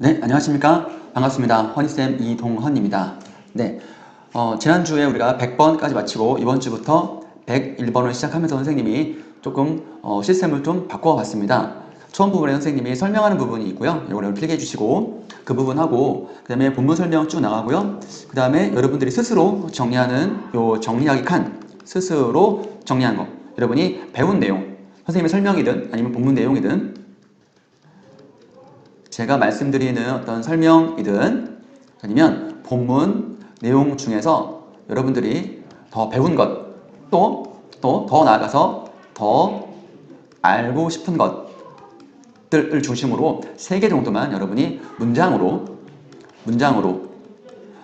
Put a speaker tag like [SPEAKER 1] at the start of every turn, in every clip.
[SPEAKER 1] 네, 안녕하십니까. 반갑습니다. 허니쌤 이동헌입니다. 네, 지난주에 우리가 100번까지 마치고 이번 주부터 101번을 시작하면서 선생님이 조금 시스템을 좀 바꿔 봤습니다. 처음 부분에 선생님이 설명하는 부분이 있고요. 이거를 필기해 주시고 그 부분하고 그 다음에 본문 설명 쭉 나가고요. 그 다음에 여러분들이 스스로 정리하는 요 정리하기 칸 스스로 정리한 거 여러분이 배운 내용 선생님의 설명이든 아니면 본문 내용이든 제가 말씀드리는 어떤 설명이든 아니면 본문 내용 중에서 여러분들이 더 배운 것 또 더 나아가서 더 알고 싶은 것들을 중심으로 3개 정도만 여러분이 문장으로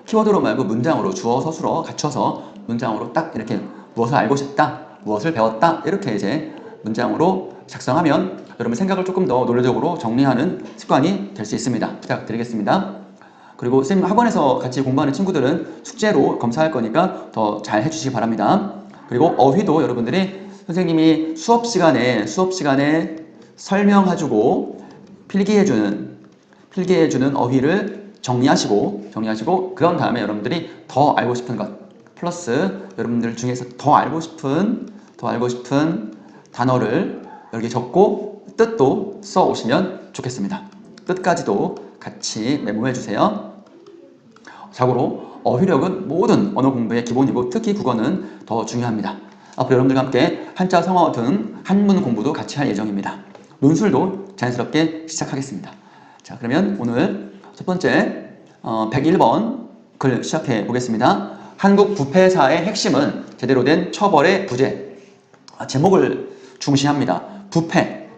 [SPEAKER 1] 키워드로 말고 문장으로 주어 서술어 갖춰서 문장으로 딱 이렇게 무엇을 알고 싶다 무엇을 배웠다 이렇게 이제 문장으로 작성하면 여러분 생각을 조금 더 논리적으로 정리하는 습관이 될 수 있습니다. 부탁드리겠습니다. 그리고 선생님 학원에서 같이 공부하는 친구들은 숙제로 검사할 거니까 더 잘 해주시기 바랍니다. 그리고 어휘도 여러분들이 선생님이 수업 시간에 설명해주고 필기해주는 어휘를 정리하시고 그런 다음에 여러분들이 더 알고 싶은 것 플러스 여러분들 중에서 더 알고 싶은 단어를 여기 적고 뜻도 써 오시면 좋겠습니다. 뜻까지도 같이 메모해 주세요. 자고로 어휘력은 모든 언어 공부의 기본이고 특히 국어는 더 중요합니다. 앞으로 여러분들과 함께 한자, 성어 등 한문 공부도 같이 할 예정입니다. 논술도 자연스럽게 시작하겠습니다. 자, 그러면 오늘 첫 번째 101번 글 시작해 보겠습니다. 한국 부패사의 핵심은 제대로 된 처벌의 부재. 제목을 중시합니다. 부패,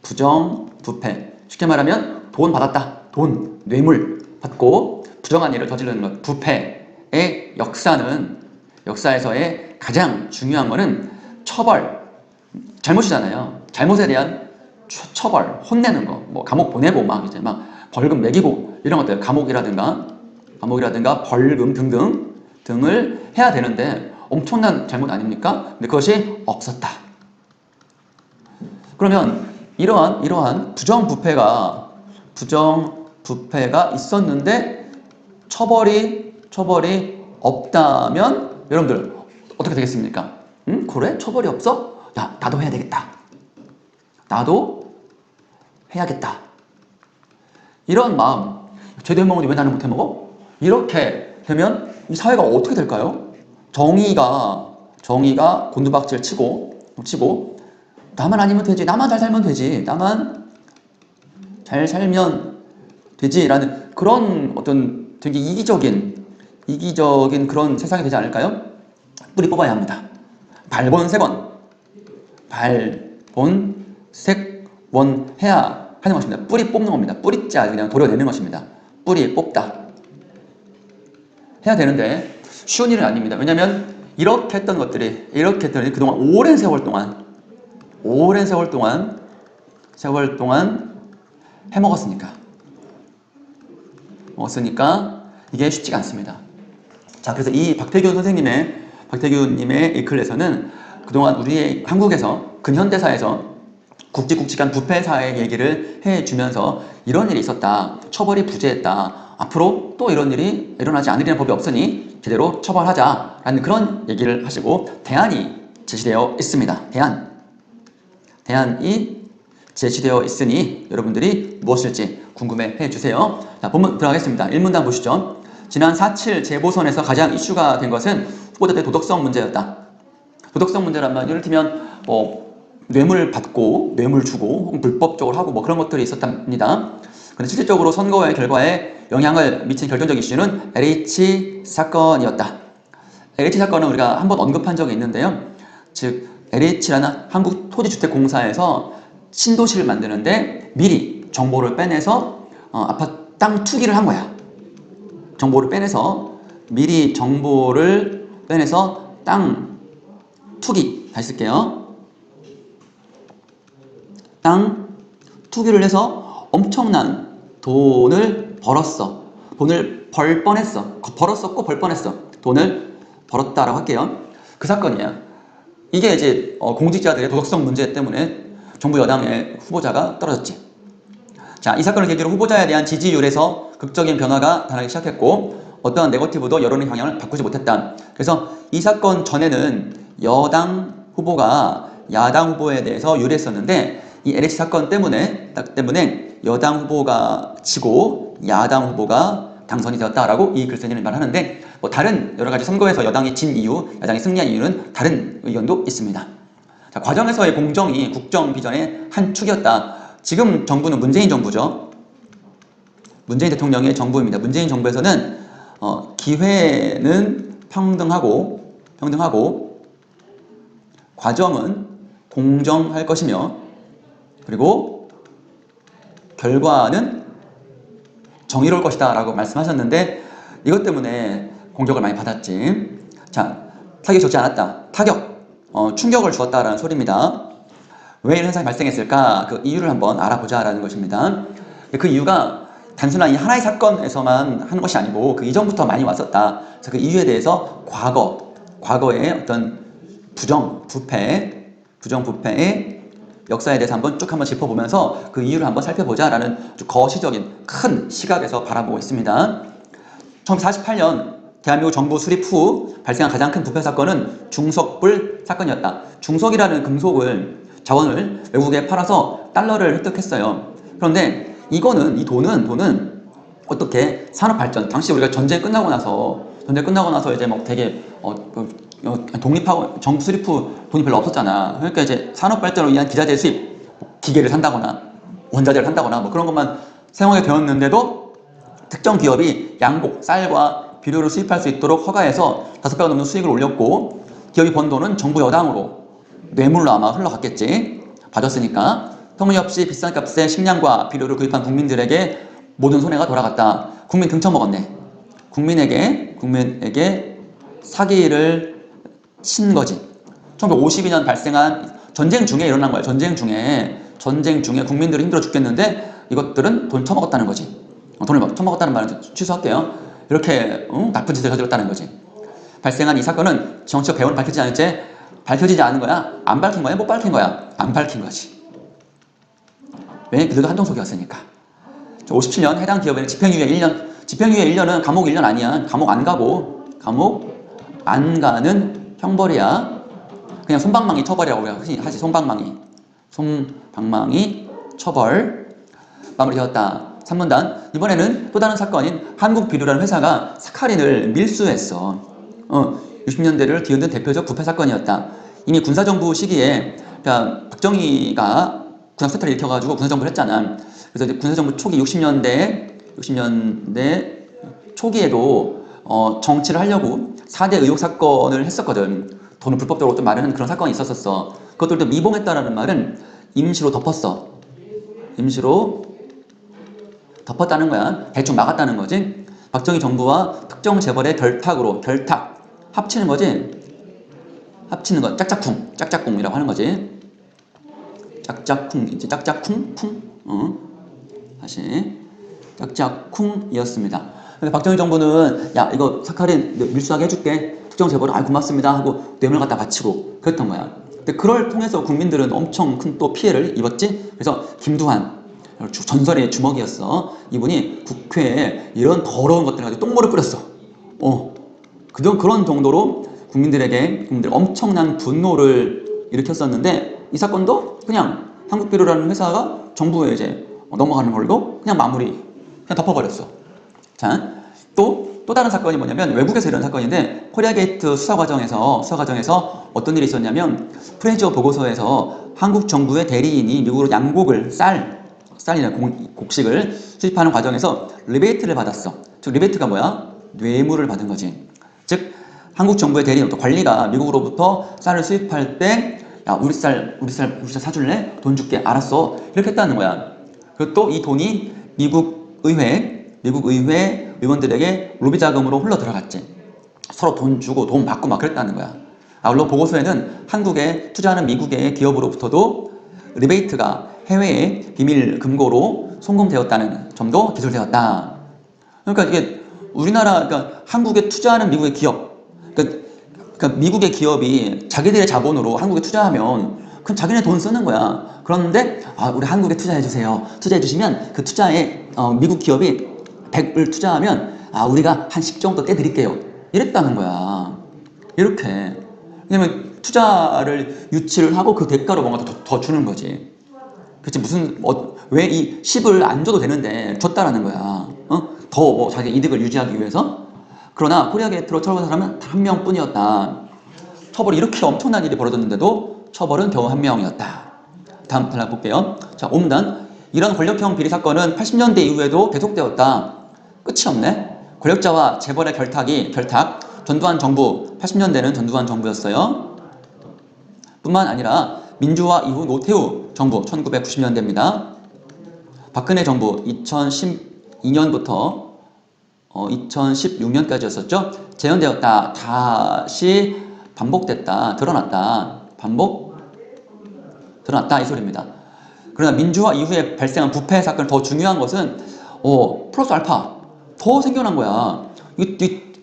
[SPEAKER 1] 부정부패. 쉽게 말하면 돈 받았다. 돈, 뇌물 받고 부정한 일을 저지르는 것. 부패의 역사에서의 가장 중요한 거는 처벌. 잘못이잖아요. 잘못에 대한 처벌, 혼내는 거. 뭐 감옥 보내고 막 벌금 매기고 이런 것들. 감옥이라든가 벌금 등을 해야 되는데 엄청난 잘못 아닙니까? 근데 그것이 없었다. 그러면 이러한 부정부패가 있었는데 처벌이 없다면 여러분들 어떻게 되겠습니까? 그래? 처벌이 없어? 야, 나도 해야 되겠다. 나도 해야겠다. 이런 마음. 쟤도 해먹는데 왜 나는 못 해먹어? 이렇게 되면 이 사회가 어떻게 될까요? 정의가 곤두박질 치고 나만 아니면 되지, 나만 잘 살면 되지, 나만 잘 살면 되지라는 그런 어떤 되게 이기적인 그런 세상이 되지 않을까요? 뿌리 뽑아야 합니다. 발본색원 해야 하는 것입니다. 뿌리 뽑는 겁니다. 뿌리자 그냥 도려내는 것입니다. 뿌리 뽑다 해야 되는데 쉬운 일은 아닙니다. 왜냐하면 이렇게 했던 것들이 그동안 오랜 세월 동안 해먹었으니까 이게 쉽지가 않습니다. 자, 그래서 이 박태균님의 이 글에서는 그동안 우리 한국에서 근현대사에서 굵직굵직한 부패사의 얘기를 해주면서 이런 일이 있었다. 처벌이 부재했다. 앞으로 또 이런 일이 일어나지 않으리는 법이 없으니 제대로 처벌하자라는 그런 얘기를 하시고 대안이 제시되어 있습니다. 대안이 제시되어 있으니 여러분들이 무엇일지 궁금해 주세요. 자, 본문 들어가겠습니다. 1문단 보시죠. 지난 4.7 재보선에서 가장 이슈가 된 것은 후보자들의 도덕성 문제였다. 도덕성 문제란 말, 예를 들면 뇌물 받고 뇌물 주고 불법적으로 하고 그런 것들이 있었답니다. 그런데 실질적으로 선거의 결과에 영향을 미친 결정적 이슈는 LH 사건이었다. LH 사건은 우리가 한번 언급한 적이 있는데요. 즉 LH라는 한국토지주택공사에서 신도시를 만드는데 미리 정보를 빼내서 아파트 땅 투기를 한 거야. 미리 정보를 빼내서 땅 투기. 다시 쓸게요. 땅 투기를 해서 엄청난 돈을 벌었어. 돈을 벌 뻔했어. 벌었었고 벌 뻔했어. 돈을 벌었다라고 할게요. 그 사건이야. 이게 이제 공직자들의 도덕성 문제 때문에 정부 여당의 후보자가 떨어졌지. 자, 이 사건을 계기로 후보자에 대한 지지율에서 극적인 변화가 나타나기 시작했고 어떠한 네거티브도 여론의 방향을 바꾸지 못했다. 그래서 이 사건 전에는 여당 후보가 야당 후보에 대해서 유리했었는데 이 LH 사건 때문에 여당 후보가 지고 야당 후보가 당선이 되었다라고 이 글쓴이는 말하는데 뭐 다른 여러 가지 선거에서 여당이 진 이유, 야당이 승리한 이유는 다른 의견도 있습니다. 자, 과정에서의 공정이 국정 비전의 한 축이었다. 지금 정부는 문재인 정부죠. 문재인 대통령의 정부입니다. 문재인 정부에서는 기회는 평등하고 과정은 공정할 것이며 그리고 결과는 정의로울 것이다 라고 말씀하셨는데 이것 때문에 공격을 많이 받았지. 자, 타격이 좋지 않았다. 충격을 주었다라는 소리입니다. 왜 이런 현상이 발생했을까? 그 이유를 한번 알아보자라는 것입니다. 그 이유가 단순한 이 하나의 사건에서만 하는 것이 아니고 그 이전부터 많이 왔었다. 그래서 그 이유에 대해서 과거의 어떤 부정부패의 역사에 대해서 한번 짚어보면서 그 이유를 한번 살펴보자라는 거시적인 큰 시각에서 바라보고 있습니다. 1948년 대한민국 정부 수립 후 발생한 가장 큰 부패 사건은 중석불 사건이었다. 중석이라는 자원을 외국에 팔아서 달러를 획득했어요. 그런데 이 돈은 어떻게 산업 발전, 당시 우리가 전쟁 끝나고 나서 이제 막 되게 독립하고 정부 수립 후 돈이 별로 없었잖아. 그러니까 이제 산업 발전을 위한 기자재 수입, 기계를 산다거나 원자재를 산다거나 뭐 그런 것만 사용하게 되었는데도 특정 기업이 양곡, 쌀과 비료를 수입할 수 있도록 허가해서 5배가 넘는 수익을 올렸고 기업이 번 돈은 정부 여당으로 뇌물로 아마 흘러갔겠지. 봐줬으니까 터무니없이 비싼 값에 식량과 비료를 구입한 국민들에게 모든 손해가 돌아갔다. 국민 등쳐먹었네. 국민에게 사기를 친 거지. 1952년 발생한 전쟁 중에 일어난 거야. 전쟁 중에 국민들이 힘들어 죽겠는데 이것들은 돈 처먹었다는 거지. 돈을 처먹었다는 말은 취소할게요. 이렇게 나쁜 짓을 저질렀다는 거지. 발생한 이 사건은 정치적 배후는 밝혀지지 않은 거야? 안 밝힌 거야? 못 밝힌 거야? 안 밝힌 거지. 왜? 그들도 한정속이었으니까. 57년 해당 기업에는 집행유예 1년은 감옥 1년 아니야. 감옥 안 가는 형벌이야. 그냥 솜방망이 처벌이라고 우리가 흔히 하지. 솜방망이 처벌. 마무리되었다. 3문단. 이번에는 또 다른 사건인 한국비료라는 회사가 사카린을 밀수했어. 60년대를 뒤흔든 대표적 부패 사건이었다. 이미 군사정부 시기에 그러니까 박정희가 군사사태를 일으켜가지고 군사정부를 했잖아. 그래서 이제 군사정부 초기 60년대 초기에도 정치를 하려고 4대 의혹 사건을 했었거든. 돈을 불법적으로 좀 마련하는 그런 사건이 있었었어. 그것들도 미봉했다라는 말은 임시로 덮었다는 거야. 대충 막았다는 거지. 박정희 정부와 특정 재벌의 결탁 합치는 거지. 짝짝꿍이라고 하는 거지. 다시 짝짝쿵이었습니다. 근데 박정희 정부는 야 이거 사카린 밀수하게 해줄게. 특정 재벌은 고맙습니다 하고 뇌물 갖다 바치고 그랬던 거야. 근데 그걸 통해서 국민들은 엄청 큰 또 피해를 입었지. 그래서 김두한 전설의 주먹이었어. 이분이 국회에 이런 더러운 것들 가지고 똥물을 뿌렸어. 그런 정도로 국민들 엄청난 분노를 일으켰었는데 이 사건도 그냥 한국비료라는 회사가 정부에 이제 넘어가는 걸로 그냥 덮어버렸어. 자, 또 다른 사건이 뭐냐면 외국에서 일어난 사건인데 코리아 게이트 수사 과정에서 어떤 일이 있었냐면 프레저 보고서에서 한국 정부의 대리인이 미국으로 양곡을 쌀이나 곡식을 수입하는 과정에서 리베이트를 받았어. 즉 리베이트가 뭐야? 뇌물을 받은 거지. 즉 한국 정부의 대리인 관리가 미국으로부터 쌀을 수입할 때 야 우리 쌀 사줄래? 돈 줄게. 알았어. 이렇게 했다는 거야. 그리고 또 이 돈이 미국 의회 의원들에게 로비 자금으로 흘러 들어갔지. 서로 돈 주고 돈 받고 막 그랬다는 거야. 물론 보고서에는 한국에 투자하는 미국의 기업으로부터도 리베이트가 해외에 비밀 금고로 송금되었다는 점도 기술되었다. 그러니까 이게 그러니까 한국에 투자하는 미국의 기업, 그러니까 미국의 기업이 자기들의 자본으로 한국에 투자하면 그럼 자기네 돈 쓰는 거야. 그런데 우리 한국에 투자해 주세요. 투자해 주시면 그 투자에 미국 기업이 100을 투자하면 우리가 한 10 정도 떼드릴게요. 이랬다는 거야. 이렇게. 왜냐면 투자를 유치를 하고 그 대가로 뭔가 더 주는 거지. 그치, 왜 이 10을 안 줘도 되는데 줬다라는 거야. 더 뭐 자기 이득을 유지하기 위해서. 그러나 코리아 게이트로 처벌한 사람은 단 한 명뿐이었다. 처벌이 이렇게 엄청난 일이 벌어졌는데도 처벌은 겨우 한 명이었다. 다음 단락 볼게요. 자, 5문단. 이런 권력형 비리 사건은 80년대 이후에도 계속되었다. 끝이 없네. 권력자와 재벌의 결탁, 전두환 정부, 80년대는 전두환 정부였어요. 뿐만 아니라 민주화 이후 노태우 정부, 1990년대입니다. 박근혜 정부, 2012년부터 2016년까지였었죠. 재연되었다. 다시 반복됐다. 드러났다. 드러났다. 이 소리입니다. 그러나 민주화 이후에 발생한 부패 사건 더 중요한 것은 플러스 알파 더 생겨난 거야.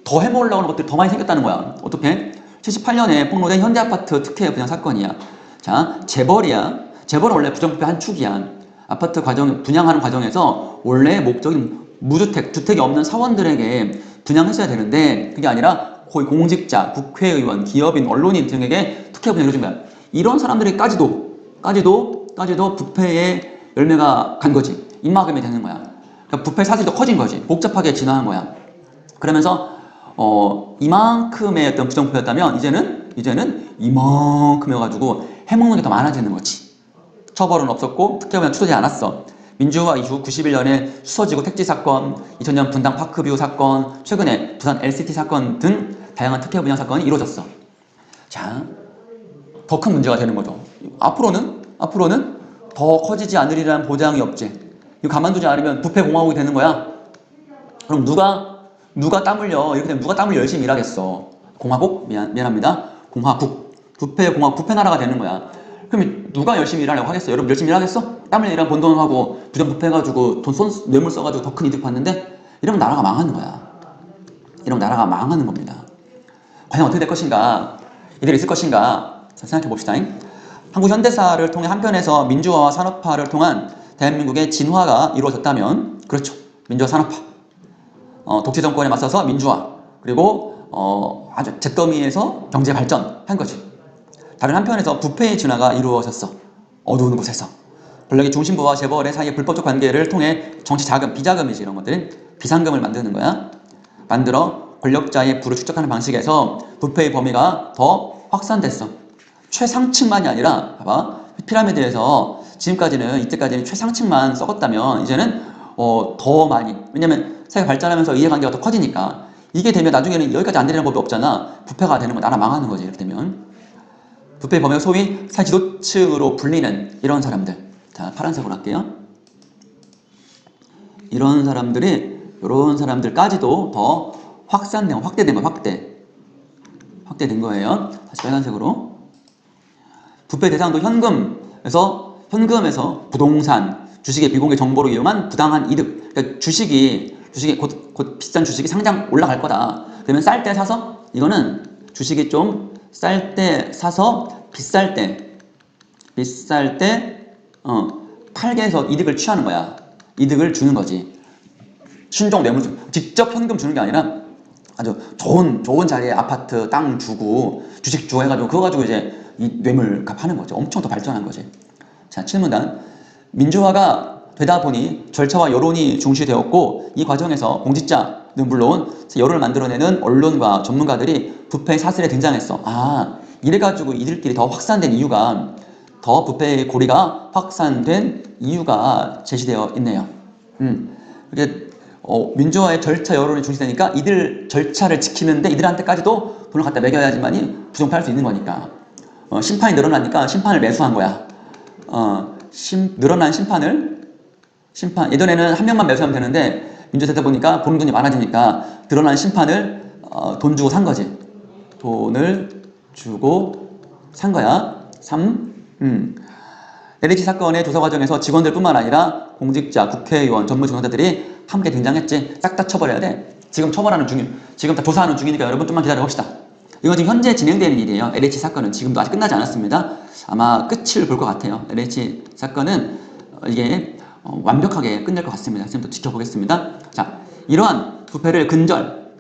[SPEAKER 1] 더 해먹으려고 하는 것들이 더 많이 생겼다는 거야. 어떻게? 78년에 폭로된 현대아파트 특혜 분양 사건이야. 자, 재벌이야. 재벌은 원래 부정부패 한 축이야. 아파트 분양하는 과정에서 원래 목적인 무주택, 주택이 없는 사원들에게 분양했어야 되는데 그게 아니라 거의 공직자, 국회의원, 기업인, 언론인 등에게 특혜 분양을 해준 거야. 이런 사람들이까지도 부패의 열매가 간 거지. 입막음이 되는 거야. 그러니까 부패 사슬이 더 커진 거지. 복잡하게 진화한 거야. 그러면서 이만큼의 어떤 부정부패였다면 이제는 이만큼이어가지고 해먹는 게 더 많아지는 거지. 처벌은 없었고 특혜 분양 추도되지 않았어. 민주화 이후 91년에 수서지구 택지 사건, 2000년 분당 파크뷰 사건, 최근에 부산 LCT 사건 등 다양한 특혜 분양 사건이 이루어졌어. 자, 더 큰 문제가 되는 거죠. 앞으로는 더 커지지 않으리라는 보장이 없지. 이거 가만두지 않으면 부패 공화국이 되는 거야. 그럼 누가 땀 흘려? 이렇게 되면 누가 땀을 열심히 일하겠어? 공화국? 미안합니다. 공화국. 부패 나라가 되는 거야. 그럼 누가 열심히 일하려고 하겠어? 여러분 열심히 일하겠어? 땀을 일하면 번 돈 하고 부정부패해가지고 뇌물 써가지고 더 큰 이득 봤는데 이러면 나라가 망하는 거야. 이러면 나라가 망하는 겁니다. 과연 어떻게 될 것인가? 이들이 있을 것인가? 자, 생각해 봅시다. 한국 현대사를 통해 한편에서 민주화와 산업화를 통한 대한민국의 진화가 이루어졌다면, 그렇죠. 민주화 산업화. 독재 정권에 맞서서 민주화, 그리고 아주 잿더미에서 경제 발전한 거지. 다른 한편에서 부패의 진화가 이루어졌어. 어두운 곳에서. 권력의 중심부와 재벌의 사이의 불법적 관계를 통해 정치 자금, 비자금이지 이런 것들, 비상금을 만드는 거야. 만들어 권력자의 부를 축적하는 방식에서 부패의 범위가 더 확산됐어. 최상층만이 아니라, 봐봐. 피라미드에서 이때까지는 최상층만 썩었다면 이제는 더 많이. 왜냐면 사회가 발전하면서 이해관계가 더 커지니까. 이게 되면 나중에는 여기까지 안 되는 법이 없잖아. 부패가 되는 거, 나라 망하는 거지. 이렇게 되면. 부패의 범위가 소위 사회 지도층으로 불리는 이런 사람들. 자, 파란색으로 할게요. 이런 사람들까지도 더 확대된 거예요. 확대된 거예요. 다시 빨간색으로. 부패 대상도 현금에서 부동산, 주식의 비공개 정보로 이용한 부당한 이득. 그러니까 주식이 곧 비싼 주식이 상장 올라갈 거다. 그러면 쌀 때 사서, 이거는 주식이 좀 쌀 때 사서 비쌀 때 팔게 해서 이득을 취하는 거야. 이득을 주는 거지. 순종 뇌물, 직접 현금 주는 게 아니라 아주 좋은 자리에 아파트 땅 주고 주식 주고 해가지고 그거 가지고 이제 이 뇌물값 하는 거죠. 엄청 더 발전한 거지. 자, 7문단. 민주화가 되다 보니 절차와 여론이 중시되었고 이 과정에서 공직자는 물론 여론을 만들어내는 언론과 전문가들이 부패의 사슬에 등장했어. 이래가지고 이들끼리 더 확산된 이유가, 더 부패의 고리가 확산된 이유가 제시되어 있네요. 이게 민주화의 절차 여론이 중시되니까 이들 절차를 지키는데 이들한테까지도 돈을 갖다 매겨야지만이 부정패할 수 있는 거니까. 심판이 늘어나니까 심판을 매수한 거야. 늘어난 예전에는 한 명만 매수하면 되는데 민주화 되다 보니까 보는 돈이 많아지니까 늘어난 심판을 돈 주고 산 거지. 돈을 주고 산 거야. 3. LH 사건의 조사 과정에서 직원들뿐만 아니라 공직자, 국회의원, 전무 직원자들이 함께 등장했지. 싹 다 처벌해야 돼. 지금 다 조사하는 중이니까 여러분 좀만 기다려 봅시다. 이건 지금 현재 진행되는 일이에요. LH 사건은 지금도 아직 끝나지 않았습니다. 아마 끝을 볼 것 같아요. LH 사건은 이게 완벽하게 끝낼 것 같습니다. 지금부터 지켜보겠습니다. 자, 이러한 부패를 근절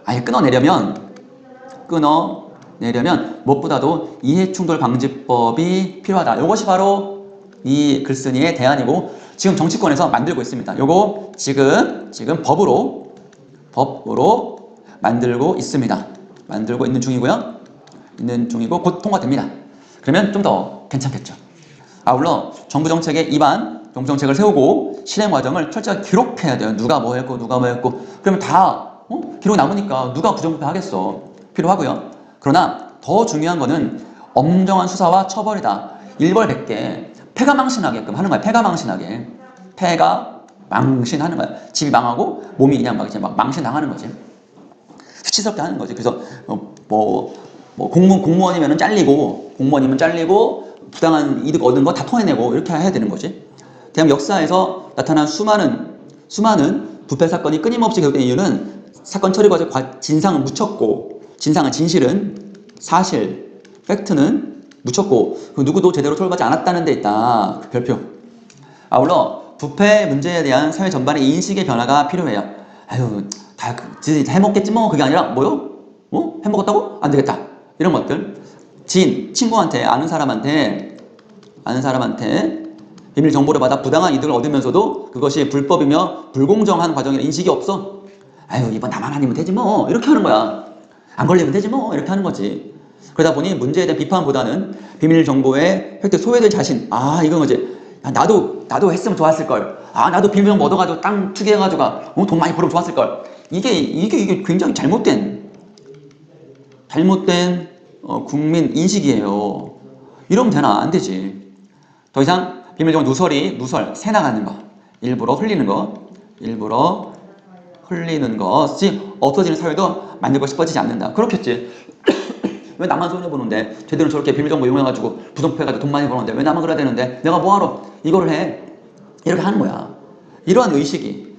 [SPEAKER 1] 아예 끊어내려면 무엇보다도 이해충돌방지법이 필요하다. 이것이 바로 이 글쓴이의 대안이고 지금 정치권에서 만들고 있습니다. 요거 지금 법으로 만들고 있습니다. 만들고 있는 중이고요. 곧 통과됩니다. 그러면 좀 더 괜찮겠죠. 아울러 정부 정책의 입안, 정책을 세우고 실행 과정을 철저하게 기록해야 돼요. 누가 뭐 했고 그러면 다 기록 남으니까 누가 부정부패 하겠어. 필요하고요. 그러나 더 중요한 거는 엄정한 수사와 처벌이다. 일벌백계 패가망신하게끔 하는 거야. 패가망신하는 거야. 집이 망하고 몸이 그냥 막 망신당하는 거지. 수치스럽게 하는 거지. 그래서 공무원이면 잘리고 부당한 이득 얻은 거 다 토해내고 이렇게 해야 되는 거지. 대한민국 역사에서 나타난 수많은 부패 사건이 끊임없이 계속된 이유는 사건 처리 과정 진상은 묻혔고 진실은 사실 팩트는 묻혔고 누구도 제대로 처벌받지 않았다는 데 있다. 별표. 아울러 부패 문제에 대한 사회 전반의 인식의 변화가 필요해요. 아유 다 해먹겠지 뭐. 그게 아니라 뭐요? 해먹었다고? 안 되겠다. 이런 것들. 친구한테 아는 사람한테 비밀 정보를 받아 부당한 이득을 얻으면서도 그것이 불법이며 불공정한 과정이라 인식이 없어. 아유 이번 나만 아니면 되지 뭐. 이렇게 하는 거야. 안 걸리면 되지 뭐. 이렇게 하는 거지. 그러다 보니 문제에 대한 비판보다는 비밀 정보의 획득 소외될 자신. 이건 거지. 야, 나도 했으면 좋았을 걸. 나도 비밀 정보 얻어가지고 땅 투기해가지고 돈 많이 벌으면 좋았을 걸. 이게 굉장히 잘못된 국민 인식이에요. 이러면 되나? 안 되지. 더 이상 비밀정보 누설, 새 나가는 거, 일부러 흘리는 것이 없어지는 사회도 만들고 싶어지지 않는다. 그렇겠지. 왜 나만 손해보는데? 쟤들은 저렇게 비밀정보 이용해가지고 부정부패해가지고 돈 많이 버는데 왜 나만 그래야 되는데? 내가 뭐하러 이거를 해? 이렇게 하는 거야. 이러한 의식이,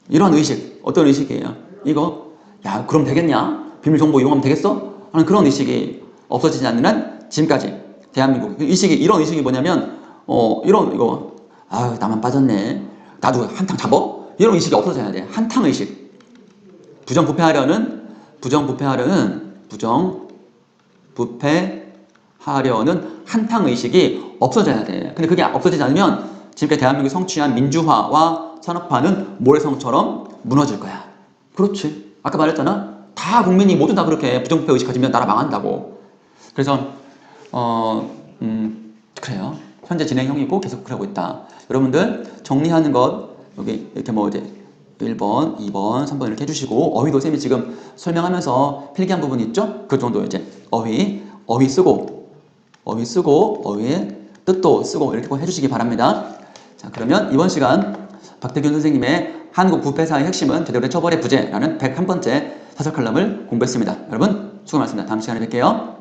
[SPEAKER 1] 이러한 의식, 어떤 의식이에요? 이거, 야, 그럼 되겠냐? 비밀정보 이용하면 되겠어? 하는 그런 의식이 없어지지 않는 한 지금까지 대한민국 이런 의식이 뭐냐면 나만 빠졌네. 나도 한탕 잡어? 이런 의식이 없어져야 돼. 한탕 의식. 부정부패하려는 한탕 의식이 없어져야 돼. 근데 그게 없어지지 않으면 지금까지 대한민국이 성취한 민주화와 산업화는 모래성처럼 무너질 거야. 그렇지. 아까 말했잖아. 다 국민이 모두 다 그렇게 부정부패 의식 가지면 나라 망한다고. 그래서 그래요. 현재 진행형이고 계속 그러고 있다. 여러분들 정리하는 것 여기 이렇게 이제 1번, 2번, 3번 이렇게 해주시고 어휘도 쌤이 지금 설명하면서 필기한 부분이 있죠? 그 정도 이제 어휘 쓰고 어휘의 뜻도 쓰고 이렇게 꼭 해주시기 바랍니다. 자, 그러면 이번 시간 박태균 선생님의 한국 부패사의 핵심은 제대로 된 처벌의 부재라는 101번째 사설 칼럼을 공부했습니다. 여러분 수고 많습니다. 다음 시간에 뵐게요.